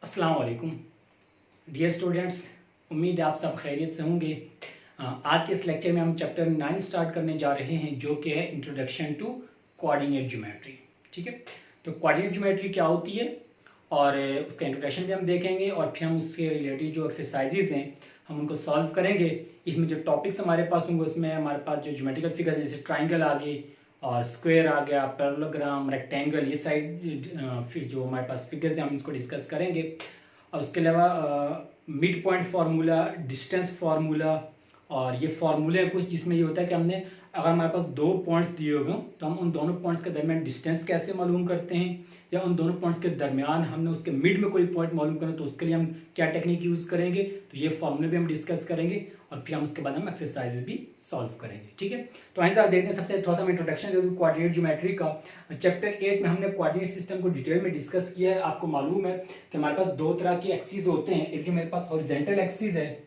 अस्सलाम वालेकुम dear students, उम्मीद है आप सब खैरियत से होंगे। आज के इस लेक्चर में हम चैप्टर 9 स्टार्ट करने जा रहे हैं जो कि है इंट्रोडक्शन टू कोऑर्डिनेट ज्योमेट्री। ठीक है, तो कोऑर्डिनेट ज्योमेट्री क्या होती है और उसका इंट्रोडक्शन भी हम देखेंगे और फिर हम उसके रिलेटेड जो एक्सरसाइजेज हैं हम उनको सॉल्व करेंगे। इसमें जो टॉपिक्स हमारे पास होंगे उसमें हमारे पास जो ज्योमेट्रिकल फिगर्स जैसे ट्राइंगल आ गए और स्क्वायर आ गया, पैरेललोग्राम, रेक्टेंगल, ये साइड फिर जो हमारे पास फिगर्स हैं हम इसको डिस्कस करेंगे। और उसके अलावा mid point formula, distance formula और ये फार्मूले हैं कुछ जिसमें ये होता है कि हमने अगर हमारे पास दो पॉइंट्स दिए हुए हों तो हम उन दोनों पॉइंट्स के दरमियान डिस्टेंस कैसे मालूम करते हैं, या उन दोनों पॉइंट्स के दरमियान हमने उसके मिड में कोई पॉइंट मालूम करना तो उसके लिए हम क्या टेक्निक यूज़ करेंगे। तो ये फार्मूले भी हम डिस्कस करेंगे और फिर हम उसके बाद हम एक्सरसाइज भी सॉल्व करेंगे। ठीक है, तो आइए आप देखते हैं। सबसे थोड़ा सा मैं इंट्रोडक्शन दे दूँ कोऑर्डिनेट ज्योमेट्री का। चैप्टर 8 में हमने कोऑर्डिनेट सिस्टम को डिटेल में डिस्कस किया है। आपको मालूम है कि हमारे पास दो तरह के एक्सिस होते हैं। एक जो मेरे पास हॉरिजॉन्टल एक्सिस है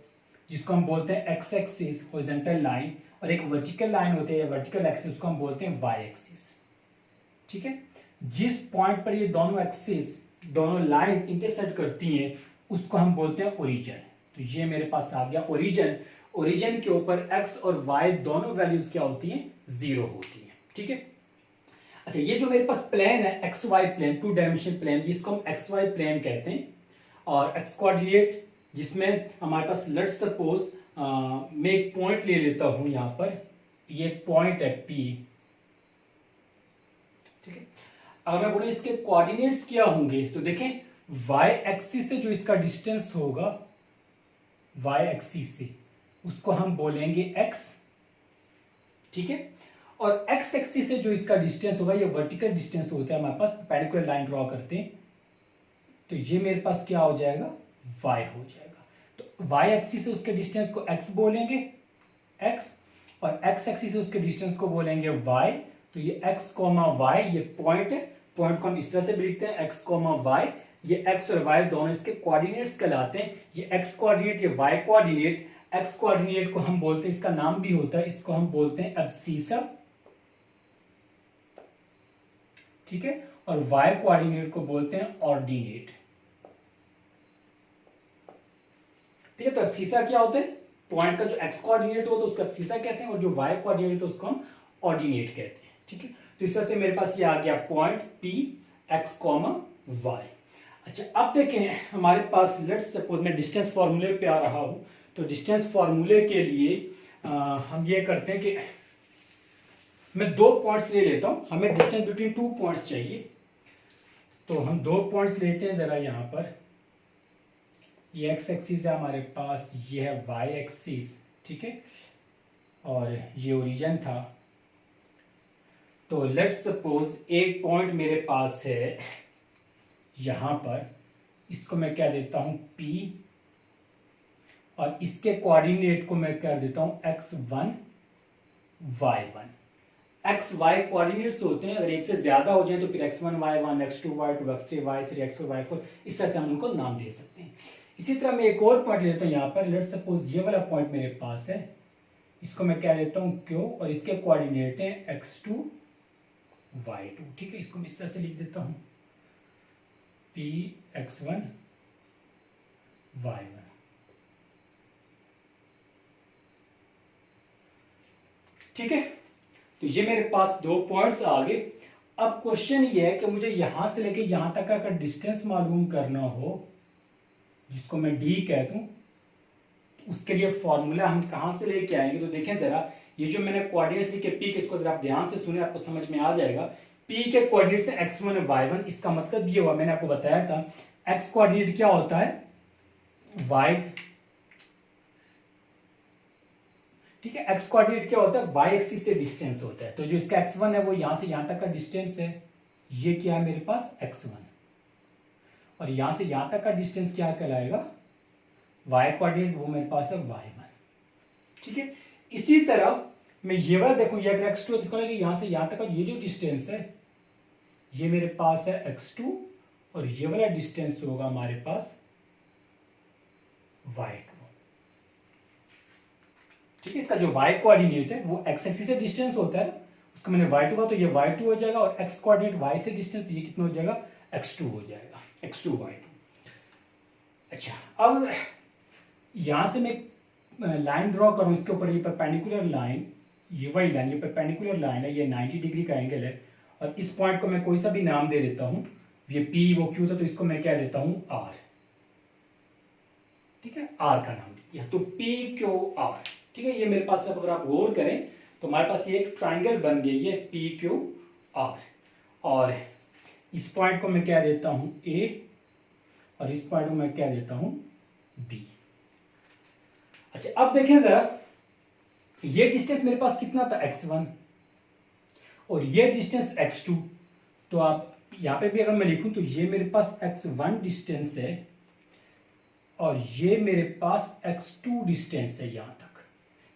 जिसको हम बोलते हैं एक्स एक्सिस, हॉरिजॉन्टल लाइन, और एक वर्टिकल लाइन होती है वर्टिकल एक्सिस, उसको हम बोलते हैं वाई एक्सिस। ठीक है, जिस पॉइंट पर ये दोनों एक्सिस, दोनों लाइंस इंटरसेक्ट करती हैं उसको हम बोलते हैं ओरिजिन। तो ये मेरे पास आ गया ओरिजिन। ओरिजिन के ऊपर एक्स और वाई दोनों वैल्यूज क्या होती हैं, जीरो होती हैं। ठीक है, अच्छा ये जो मेरे पास प्लेन है X Y plane, two dimensional plane, जिसको हम एक्स वाई प्लेन कहते हैं, और एक्स कोऑर्डिनेट जिसमें हमारे पास लेट्स सपोज मैं एक पॉइंट ले लेता हूं यहां पर, ये पॉइंट है पी। ठीक है, अगर मैं बोलूं इसके कोऑर्डिनेट्स क्या होंगे तो देखें वाई एक्सिस से जो इसका डिस्टेंस होगा, वाई एक्सिस से उसको हम बोलेंगे एक्स। ठीक है, और एक्स एक्सिस से जो इसका डिस्टेंस होगा ये वर्टिकल डिस्टेंस होता है हमारे पास, परपेंडिकुलर लाइन ड्रॉ करते हैं तो ये मेरे पास क्या हो जाएगा, y हो जाएगा। तो y एक्सिस से उसके डिस्टेंस को x बोलेंगे, x, और x एक्सिस से उसके डिस्टेंस को बोलेंगे y। तो ये x, y ये पॉइंट है, पॉइंट को हम इस तरह से भी लिखते हैं x, y। ये x और y दोनों इसके कोऑर्डिनेट्स कहलाते हैं। ये x कोऑर्डिनेट, ये y कोऑर्डिनेट। x कोऑर्डिनेट को हम बोलते हैं, इसका नाम भी होता है, इसको हम बोलते हैं एब्सिसा। ठीक है, और y कोऑर्डिनेट को बोलते हैं ऑर्डिनेट। ठीक है, तो एब्सिसा क्या होता है, पॉइंट का जो एक्स कोऑर्डिनेट हो तो उसको एब्सिसा कहते हैं, और जो वाई कोऑर्डिनेट हो उसको हम ऑर्डिनेट कहते हैं। ठीक है, तो इस तरह से मेरे पास ये आ गया point P X comma Y. अच्छा अब देखें हमारे पास लेट्स सपोज मैं डिस्टेंस फार्मूले पे आ रहा हूं, तो डिस्टेंस फार्मूले के लिए हम ये करते हैं कि मैं दो पॉइंट्स ले लेता हूं, हमें डिस्टेंस बिटवीन टू पॉइंट्स चाहिए। तो हम दो पॉइंट्स लेते हैं जरा, यहां पर ये एक्स एक्सिस है हमारे पास, ये है वाई एक्सिस। ठीक है, और ये ओरिजिन था। तो लेट्स सपोज एक पॉइंट मेरे पास है यहां पर, इसको मैं क्या देता हूं P, और इसके कोऑर्डिनेट को मैं क्या देता हूं x1 y1। X Y coordinates होते हैं, अगर एक से ज्यादा हो जाए तो फिर x1 y1, x2 y2, x3 y3, x4 y4, इस तरह से हम उनको नाम दे सकते हैं। इसी तरह मैं एक और पॉइंट लेता हूं यहां पर, लेट्स सपोज ये वाला पॉइंट मेरे पास है, इसको मैं क्या लेता हूं Q, और इसके कोऑर्डिनेट है x2 y2। ठीक है, इसको मैं इस तरह से लिख देता हूं P x1 y1। ठीक है, तो ये मेरे पास दो पॉइंट्स आ गए। अब क्वेश्चन ये है कि मुझे यहां से लेके यहां तक का डिस्टेंस मालूम करना हो, जिसको मैं d कह दूं, उसके लिए फॉर्मूला हम कहां से लेके आएंगे। तो देखें जरा, ये जो मैंने कोऑर्डिनेट्स लिखे p के, इसको जरा आप ध्यान से सुने, आपको समझ में आ जाएगा। p के कोऑर्डिनेट्स है x1 और y1। इसका मतलब ये हुआ, मैंने आपको बताया था x कोऑर्डिनेट क्या होता है, y। ठीक है, x कोऑर्डिनेट क्या होता है, y एक्सिस से डिस्टेंस होता है। तो जो इसका x1 है वो यहां से यहां तक का डिस्टेंस है, ये क्या है मेरे पास x1, और यहां से यहां तक का डिस्टेंस क्या कहलाएगा, y कोऑर्डिनेट, वो मेरे पास है y1। ठीक है, इसी तरह मैं ये वाला देखो, ये अगर x2 है तो इसका मतलब यहां से यहां तक का ये जो डिस्टेंस है ये मेरे पास है x2, और ये वाला डिस्टेंस होगा हमारे पास y2। ठीक है, इसका जो y कोऑर्डिनेट है वो x एक्सिस से डिस्टेंस होता है, उसको मैंने y2 का, तो ये y2 हो जाएगा, और x कोऑर्डिनेट y से डिस्टेंस, तो ये कितना हो जाएगा, x2 हो जाएगा, x2 y2। अच्छा, अब यहाँ से मैं लाइन ड्रॉ करूँ इसके ऊपर, ये परपेंडिकुलर लाइन, ये वही लाइन, ये परपेंडिकुलर लाइन है, ये 90 डिग्री का एंगल है, और इस पॉइंट को मैं कोई सा भी नाम दे देता हूँ, ये पी वो क्यू था, तो इसको मैं क्या देता हूँ आर, ठीक है, आर का नाम दिया, तो पी क्यू आर, ठीक है। ये मेरे पास, अब अगर आप गौर करें तो हमारे पास ये एक ट्राइंगल बन गई है पी क्यू आर, और इस पॉइंट को मैं क्या देता हूँ ए, और इस पॉइंट को मैं क्या देता हूँ बी। अच्छा, अब देखें जरा, ये डिस्टेंस मेरे पास कितना था x1, और ये डिस्टेंस x2, तो आप यहाँ पे भी अगर मैं लिखूं तो ये मेरे पास x1 डिस्टेंस है, और ये मेरे पास x2 डिस्टेंस है यहाँ तक,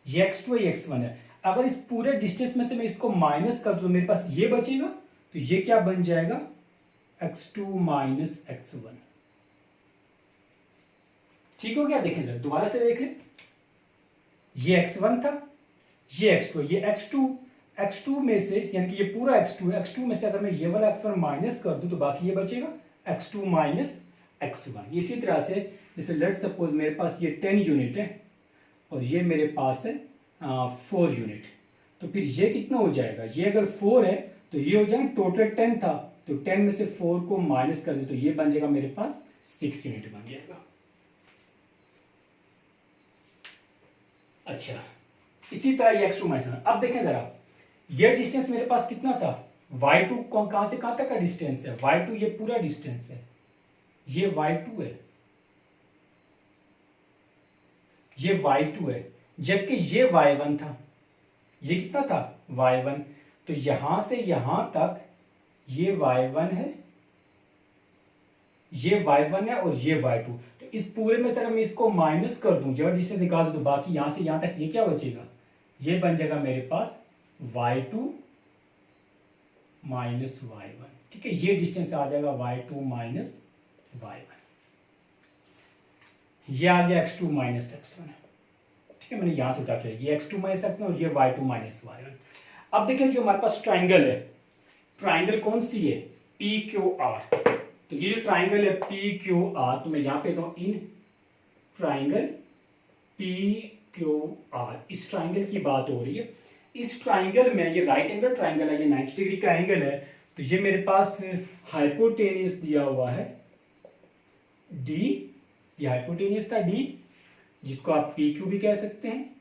ये x2 है, ये x1 है। अगर इस पूरे डिस्टेंस में से मैं इसको माइनस कर दूं तो मेरे पास ये बचेगा, तो ये क्या बन जाएगा x2 माइनस x1, ठीक हो गया। देखें जरा, दोबारा से देखें, ये x1 था, ये x2, ये x2 में से, यानी कि ये पूरा x2 में से अगर मैं ये वाला x1 माइनस कर दूं तो बाकी ये बचेगा x2 माइनस x1। इसी तरह से जैसे लेट्स सपोज मेरे पास ये 10 यूनिट है और ये मेरे पास है 4 यूनिट, तो फिर ये कितना हो जाएगा, ये अगर 4 है तो ये हो जाएगा, टोटल 10 था, तो 10 में से 4 को माइनस कर दे तो ये बन जाएगा मेरे पास 6 यूनिट बन जाएगा। अच्छा, इसी तरह ये x2 माइनस, अब देखें जरा, ये डिस्टेंस मेरे पास कितना था, y2 कहां से कहां तक का डिस्टेंस है, y2 ये पूरा डिस्टेंस है, ये y2 है, ये y2 है, जबकि ये y1 था, ये कितना था y1, तो यहां से यहां तक ये y1 है, ये y1 है, और ये y2, तो इस पूरे में से अगर मैं इसको माइनस कर दूं, जब डिस्टेंस निकाल दूं, तो बाकी यहां से यहां तक ये क्या बचेगा, ये बन जाएगा मेरे पास y2 माइनस y1, ठीक है। ये डिस्टेंस आ जाएगा y2 माइनस y1, ये आ गया x2 माइनस x1, ठीक है। मैंने यहां से उठा किया, ये x2 माइनस x1 और ये y2 माइनस y1। अब देखिए, जो हमारे पास ट्राइंगल है, ट्राइंगल कौन सी है, पी क्यू आर, तो ये जो ट्राइंगल है पी क्यू आर, तो मैं यहां पे तो in triangle P Q R, इस ट्राइंगल की बात हो रही है। इस ट्राइंगल में ये राइट एंगल ट्राइंगल है, ये 90 डिग्री का एंगल है, तो ये मेरे पास हाइपोटेनियस दिया हुआ है डी, ये हाइपोटेनियस था डी, जिसको आप पी क्यू भी कह सकते हैं,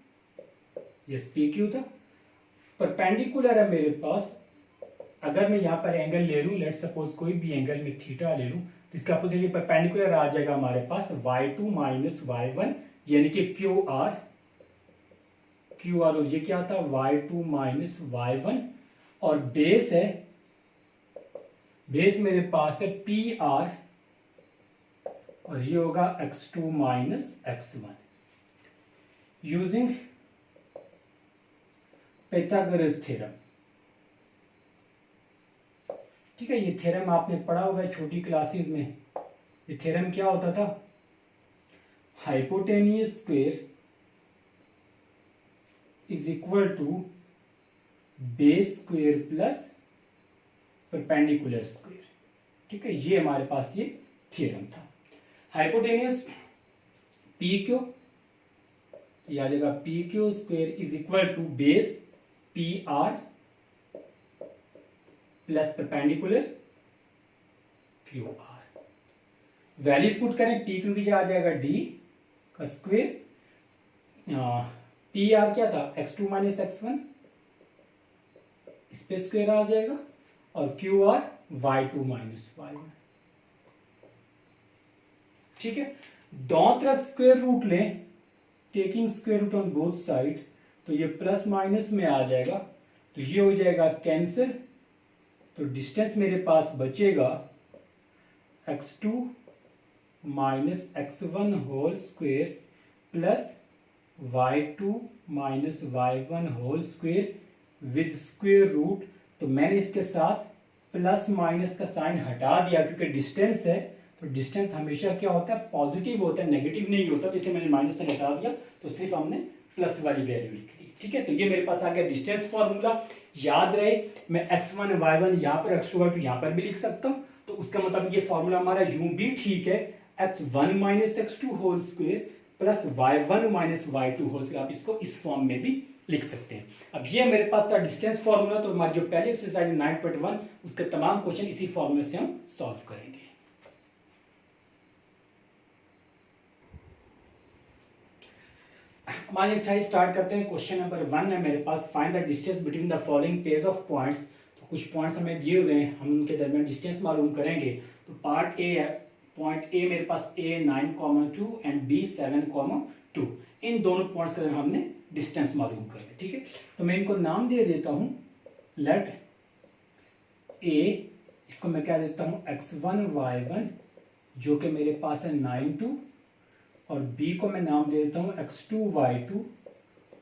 ये पी क्यू था। परपेंडिकुलर है मेरे पास, अगर मैं यहाँ पर एंगल ले लूँ, लेट सपोज कोई भी एंगल में थीटा ले लूँ, तो इसका अपोजिट ये परपेंडिकुलर आ जाएगा हमारे पास y2 माइनस y1, यानी कि क्यू आर, और ये क्या था y2 माइनस y1, और बेस है, बेस मेरे पास है पी आर, और ये होगा x2 minus x1 using Pythagoras theorem, ठीक है। ये थ्योरम आपने पढ़ा हुआ है छोटी क्लासेस में। ये थ्योरम क्या होता था, hypotenuse square is equal to base square plus perpendicular square, ठीक है। ये हमारे पास ये थ्योरम था। हाइपोटेनियस पी क्यू, ये आ जाएगा P Q square is equal to base P R plus perpendicular Q R. Value put करें, पी क्यू की आ जाएगा डी का स्क्वायर, पी आर क्या था x2 माइनस x1, इस पे स्क्वायर आ जाएगा, और Q R y2 minus y1, ठीक है। दोनों तरफ स्क्वायर रूट लें, taking square root on both side, तो ये प्लस माइनस में आ जाएगा, तो ये हो जाएगा कैंसिल, तो डिस्टेंस मेरे पास बचेगा x2 minus x1 whole square plus y2 minus y1 whole square with square root. तो मैंने इसके साथ प्लस माइनस का साइन हटा दिया, क्योंकि डिस्टेंस है, तो डिस्टेंस हमेशा क्या होता है पॉजिटिव होता है, नेगेटिव नहीं होता। जैसे मैंने माइनस से हटा दिया तो सिर्फ हमने प्लस वाली वैल्यू लिख दी, ठीक है। तो ये मेरे पास आ गया डिस्टेंस फॉर्मूला। याद रहे, मैं x1 y1 यहाँ पर x2 y2 यहाँ पर भी लिख सकता हूँ, तो उसका मतलब ये फॉर्मूला हमारा यूं भी ठीक है। x1 minus x2 whole square plus y1 minus y2 whole square. आप इसको इस फॉर्म में भी लिख सकते हैं। अब ये मेरे पास था डिस्टेंस फॉर्मूला, तो हमारी जो पहली एक्सरसाइज 9.1 उसके तमाम क्वेश्चन इसी फॉर्मूले से हम सॉल्व करेंगे। हमारी एक्सरसाइज स्टार्ट करते हैं। क्वेश्चन नंबर 1 है मेरे पास, find the distance between the following pairs of points. तो कुछ पॉइंट्स हमें दिए हुए हैं, हम उनके दरमियान डिस्टेंस मालूम करेंगे। तो पार्ट ए है, पॉइंट ए मेरे पास a 9,2 एंड b 7,2। इन दोनों पॉइंट्स का हमने डिस्टेंस मालूम करना है, ठीक है। तो मैं इनको नाम दे देता हूं, लेट a, इसको मैं क्या देता हूं x1 y1 जो कि मेरे पास है 9,2, और b को मैं नाम दे देता हूं x2 y2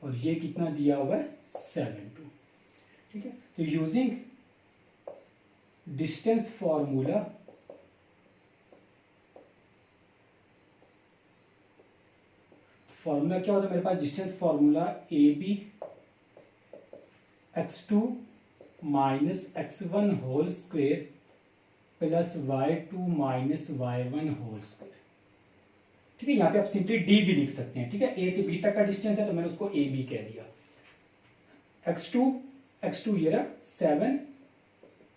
और ये कितना दिया हुआ है 7,2, ठीक है। तो यूजिंग डिस्टेंस फॉर्मूला फॉर्मूला क्या होता है मेरे पास, distance formula A B x2 minus x1 whole square plus y2 minus y1 whole square, ठीक है। यहाँ पे आप सिंपली d भी लिख सकते हैं, ठीक है। a से b तक का डिस्टेंस है तो मैंने उसको a b कह दिया। x2 ये रहा 7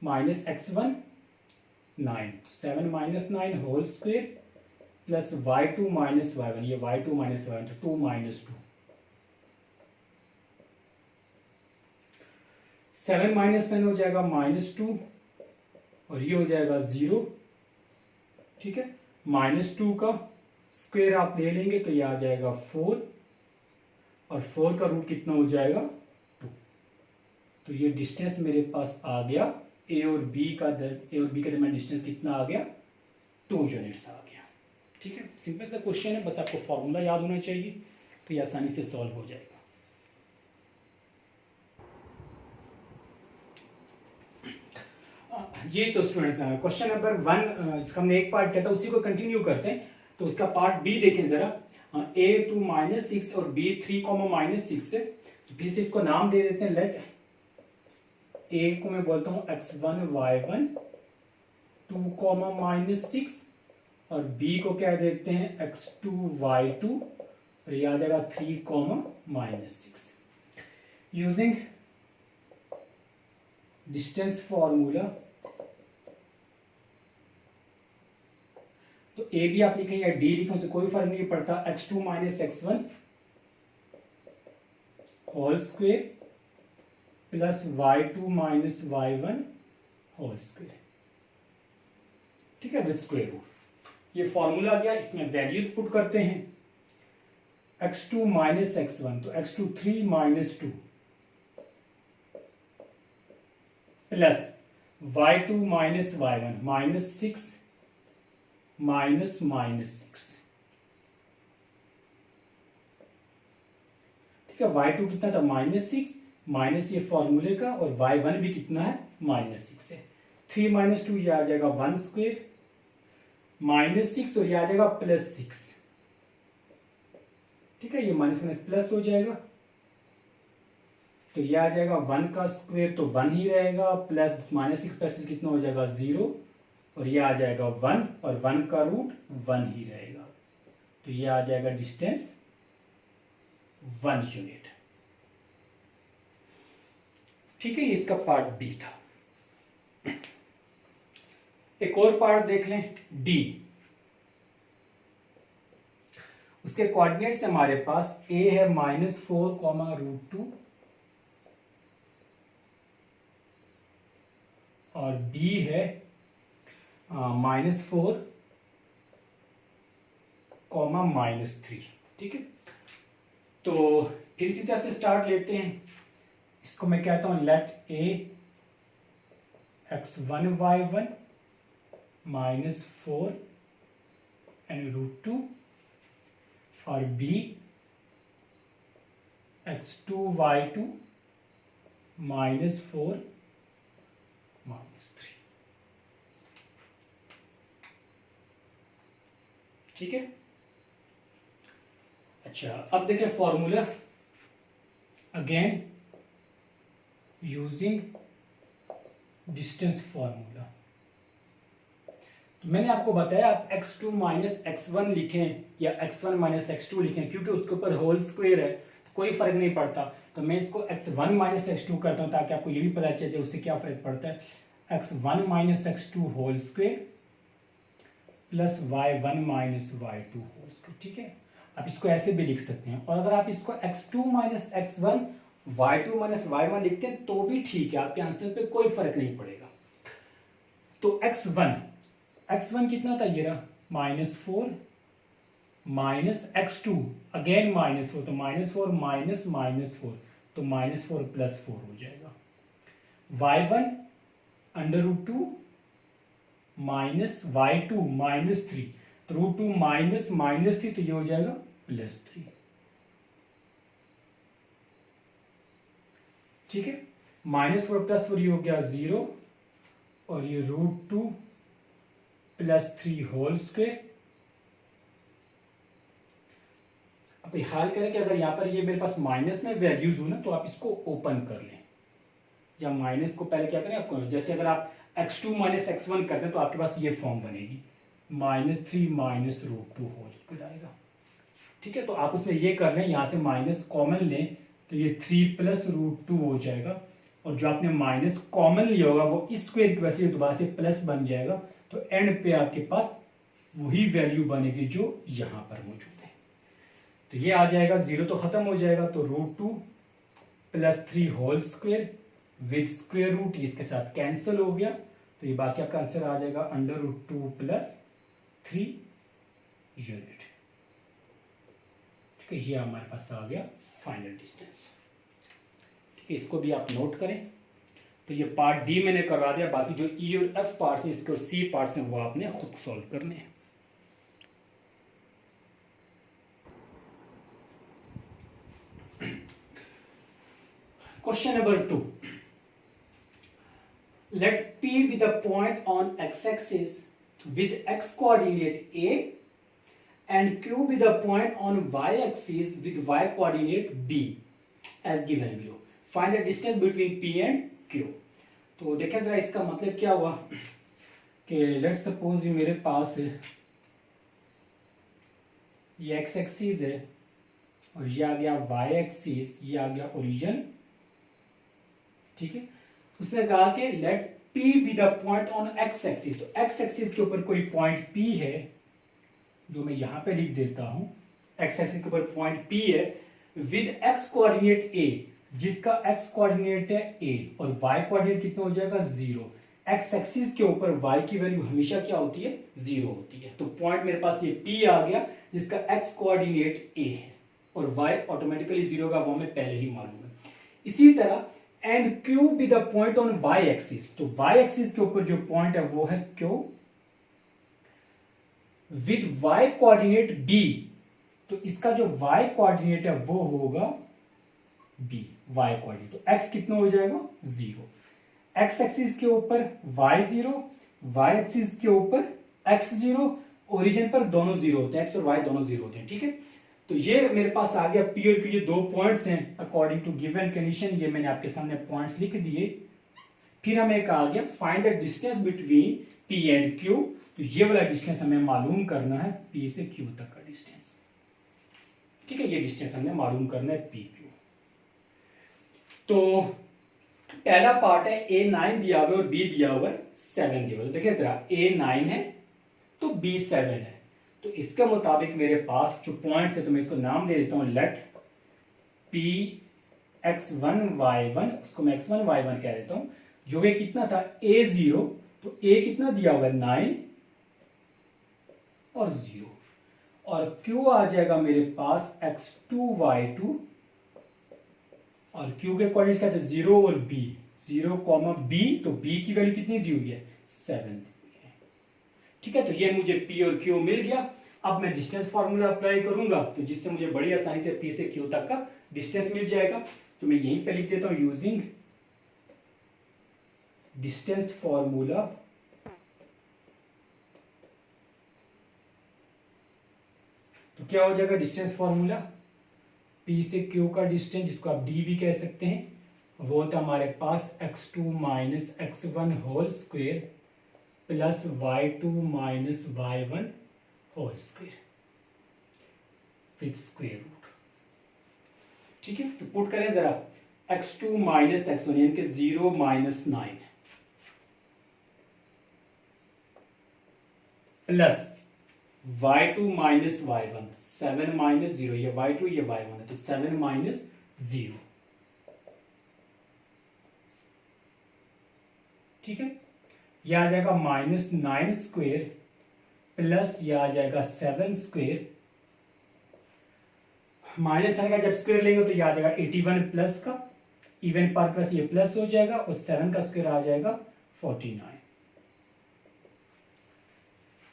minus x1 9, 7 minus 9 whole square plus y2 minus y1, ये y2 माइनस y1 तो 2 माइनस 2, 7 माइनस 9 हो जाएगा -2 और ये हो जाएगा 0, ठीक है। -2 का स्क्वायर आप ले लेंगे तो ये आ जाएगा 4 और 4 का रूट कितना हो जाएगा 2। तो ये डिस्टेंस मेरे पास आ गया ए और बी का दरमियान डिस्टेंस कितना आ गया 2 यूनिट्स आ गया, ठीक है। सिंपल सा क्वेश्चन है, बस आपको फॉर्मूला याद होना चाहिए तो ये आसानी से सॉल्व हो जाएगा। जी तो स्टूडेंट्स, क्वेश्चन नंबर 1 इसका हमने एक पार्ट किया था, उसी को कंटिन्यू करते हैं। तो उसका पार्ट बी देखें जरा, a 2 माइनस 6 और b 3 माइनस 6 है। फिर से इसको नाम दे देते हैं, लेट a को मैं बोलता हूँ x1 y1 2 माइनस 6 और b को क्या देते हैं x2 y2 और ये आ जाएगा 3 माइनस 6। यूजिंग डिस्टेंस फॉर्मूला तो ए भी आप लिखें या डी लिखें उससे कोई फर्क नहीं पड़ता। x2 minus x1 whole square plus y2 minus y1 whole square, ठीक है, विद स्क्वायर रूट। ये फॉर्मूला आ गया, इसमें वैल्यूज पुट करते हैं। x2 माइनस x1 तो x2 3 minus 2 plus y2 minus y1 minus 6 minus minus 6, ठीक है। y2 कितना था -6 माइनस ये फॉर्मूले का, और y1 भी कितना है -6 है। 3 माइनस 2 ये आ जाएगा 1 स्क्वायर माइनस 6 तो ये आ जाएगा +6, ठीक है। ये माइनस माइनस प्लस हो जाएगा तो ये आ जाएगा 1 का स्क्वायर तो 1 ही रहेगा, प्लस -6 प्लस कितना हो जाएगा 0 और ये आ जाएगा 1 और 1 का रूट 1 ही रहेगा। तो ये आ जाएगा डिस्टेंस 1 यूनिट, ठीक है। इसका पार्ट बी था। एक और पार्ट देख लें, डी। उसके कोऑर्डिनेट्स हमारे पास a है -4, और b है -4, -3, ठीक है। तो फिर इसी तरह से स्टार्ट लेते हैं। इसको मैं कहता हूं late a x1 y1 -4 and √2 और b x2 y2 -4 -3, ठीक है। अच्छा, अब देखिए formula again using distance formula. तो मैंने आपको बताया आप x2 माइनस x1 लिखें या x1 माइनस x2 लिखें, क्योंकि उसके ऊपर होल स्क्वायर है तो कोई फर्क नहीं पड़ता। तो मैं इसको x1 माइनस x2 करता हूँ ताकि आपको ये भी पता चल जाए उससे क्या फर्क पड़ता है। x1 minus x2 whole square plus y1 minus y2 whole square. ठीक है, आप इसको ऐसे भी लिख सकते हैं, और अगर आप इसको x2 minus x1 y2 minus y1 लिखते हैं तो भी ठीक है, आपके आंसर पे कोई फर्क नहीं पड़ेगा। तो x1 कितना था, ये रहा -4 माइनस x2 अगेन -4, तो -4 माइनस -4 तो -4 प्लस 4 हो जाएगा। y1 √2 माइनस y2 -3, तो √2 माइनस -3 तो ये हो जाएगा +3। ठीक है, -4 प्लस 4 ये हो गया 0, और ये √2 प्लस 3 होल स्क्वायर। अब ख्याल करें कि अगर यहाँ पर ये मेरे पास माइनस में वैल्यूज हो ना तो आप इसको ओपन कर लें, या माइनस को पहले क्या करें आपको, जैसे अगर आप x2 माइनस x1 करते हैं तो आपके पास ये फॉर्म बनेगी -3 माइनस √2 होल स्क्वायर आएगा। ठीक है, तो आप उसमें ये कर लें, यहाँ से माइनस कॉमन लें तो ये 3 प्लस √2 हो जाएगा, और जो आपने माइनस कॉमन लिया होगा वो इस स्क्वायर की वजह से दोबारा से प्लस बन जाएगा, तो एंड पे आपके पास वही वैल्यू बनेगी जो यहाँ पर मौजूद है। तो ये आ जाएगा 0 तो खत्म हो जाएगा, तो √2 plus 3 whole square with square root इसके साथ कैंसिल हो गया, तो ये बाकी आपका आंसर आ जाएगा √2 प्लस 3 यूनिट। ठीक है, ये हमारे पास आ गया फाइनल डिस्टेंस। ठीक है, इसको भी आप नोट करें। तो ये पार्ट डी मैंने करवा दिया, बाकी जो ई और एफ पार्ट्स हैं इसके और सी पार्ट्स हैं वो आपने खुद सॉल्व करने हैं। Question number 2, let P be the point on x-axis with x coordinate A and Q be the point on y-axis with y coordinate B as given below. Find the distance between P and Q. तो देखें जरा इसका मतलब क्या हुआ कि let's suppose ये मेरे पास है, ये x एक्सिस है और ये आ गया y एक्सिस, ये आ गया ओरिजिन। ठीक है, उसने कहा कि let P be the point on x axis, तो x एक्सिस के ऊपर कोई पॉइंट P है जो मैं यहां पे लिख देता हूं, x एक्सिस के ऊपर पॉइंट P है विद x कोऑर्डिनेट A, जिसका x कोऑर्डिनेट है A और y कोऑर्डिनेट कितना हो जाएगा 0। x एक्सिस के ऊपर y की वैल्यू हमेशा क्या होती है 0 होती है, तो पॉइंट मेरे पास ये P आ गया जिसका x कोऑर्डिनेट A है और y ऑटोमेटिकली 0 का, वो हमें पहले ही मालूम है। इसी तरह and Q B the point on y axis, तो y एक्सिस के ऊपर जो पॉइंट है वो है Q with y coordinate B, तो इसका जो y कोऑर्डिनेट है वो होगा B, y कोऑर्डिनेट, तो x कितना हो जाएगा 0। x एक्सिस के ऊपर y 0, y एक्सिस के ऊपर x 0, ओरिजिन पर दोनों 0 होते हैं, x और y दोनों 0 होते हैं। ठीक है, तो ये मेरे पास आ गया P और Q, ये दो पॉइंट्स हैं अकॉर्डिंग टू गिवन कंडीशन, ये मैंने आपके सामने पॉइंट्स लिख दिए। फिर हमें कहा गया find the distance between P and Q, तो ये वाला डिस्टेंस हमें मालूम करना है P से Q तक का डिस्टेंस। ठीक है, ये डिस्टेंस हमें मालूम करना है P Q। तो पहला पार्ट है A9 दिया हुआ है और B दिया हुआ है 7 दिया हुआ है। देखिए जरा A9 है तो B 7 है, तो इसके मुताबिक मेरे पास जो पॉइंट्स है तो मैं इसको नाम दे देता हूं लेट P x1 y1, उसको मैं x1 y1 कह देता हूं। जो ये कितना था A0, तो A कितना दिया हुआ है 9 और 0, और Q आ जाएगा मेरे पास x2 y2, और Q के कोऑर्डिनेट्स क्या थे 0 और B, 0, B, तो B की वैल्यू कितनी दी हुई है 7 दी हुई है। ठीक है, तो ये मुझे P और Q मिल गया। अब मैं डिस्टेंस फार्मूला अप्लाई करूंगा तो जिससे मुझे बड़ी आसानी से P से Q तक का डिस्टेंस मिल जाएगा, तो मैं यहीं पे लिख देता हूं यूजिंग डिस्टेंस फार्मूला। तो क्या हो जाएगा डिस्टेंस फार्मूला, P से Q का डिस्टेंस जिसको आप D भी कह सकते हैं, वो था हमारे पास x2 minus x1 whole square plus y2 minus y1 whole square with square root. ठीक है, तो पुट करें जरा x2 माइनस x1 यानी कि 0 minus 9 plus y2 minus y1 7 minus 0, ये y2 ये y1 है तो 7 माइनस 0। ठीक है, यह आ जाएगा माइनस 9 स्क्वायर प्लस यह आ जाएगा 7 स्क्वायर। माइनस का जब स्क्वायर लेंगे तो यह आ जाएगा 81 प्लस का, इवन पार्ट प्लस ये प्लस हो जाएगा और 7 का स्क्वायर आ जाएगा 49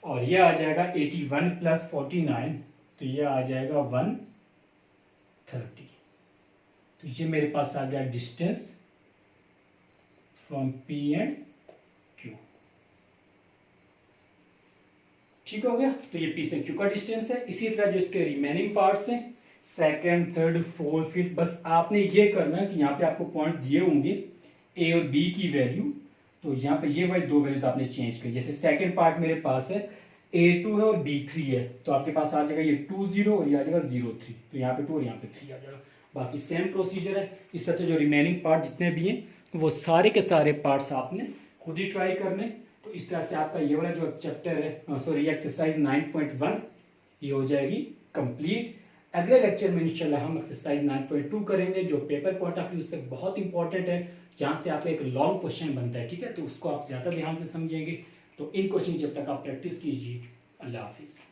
और यह आ जाएगा 81 प्लस 49 तो यह आ जाएगा 130। तो ये मेरे पास आ गया distance from P and Q। ठीक हो गया, तो ये P से Q का डिस्टेंस है। इसी तरह जो इसके रिमेनिंग पार्ट्स हैं सेकंड, थर्ड, फोर्थ, फिफ्थ, बस आपने ये करना है कि यहाँ पे आपको पॉइंट दिए होंगे A और B की वैल्यू, तो यहाँ पे ये वाली दो वैल्यूज आपने चेंज कर। जैसे सेकंड पार्ट मेरे पास है A2 है और B3 है तो आपके पास आ जाएगा ये 20 और ये आ जाएगा 03, तो यहाँ पे 2 और यहाँ पे 3 आ जाएगा। बाकी सेम प्रोसीजर है। इस तरह से जो रिमेनिंग पार्ट जितने भी हैं वो सारे के सारे पार्ट्स आपने खुद ही ट्राई करने। तो इस तरह से आपका ये वाला जो चैप्टर है सॉरी एक्सरसाइज 9.1 ये हो जाएगी कंप्लीट। अगले लेक्चर में इंशाल्लाह हम एक्सरसाइज 9.2 करेंगे जो पेपर पॉइंट ऑफ व्यू से बहुत इंपॉर्टेंट है। यहाँ से आपका एक लॉन्ग क्वेश्चन बनता है, ठीक है, तो उसको आप ज़्यादा ध्यान से समझेंगे। तो इन क्वेश्चन जब तक आप प्रैक्टिस कीजिए। अल्लाह हाफिज़।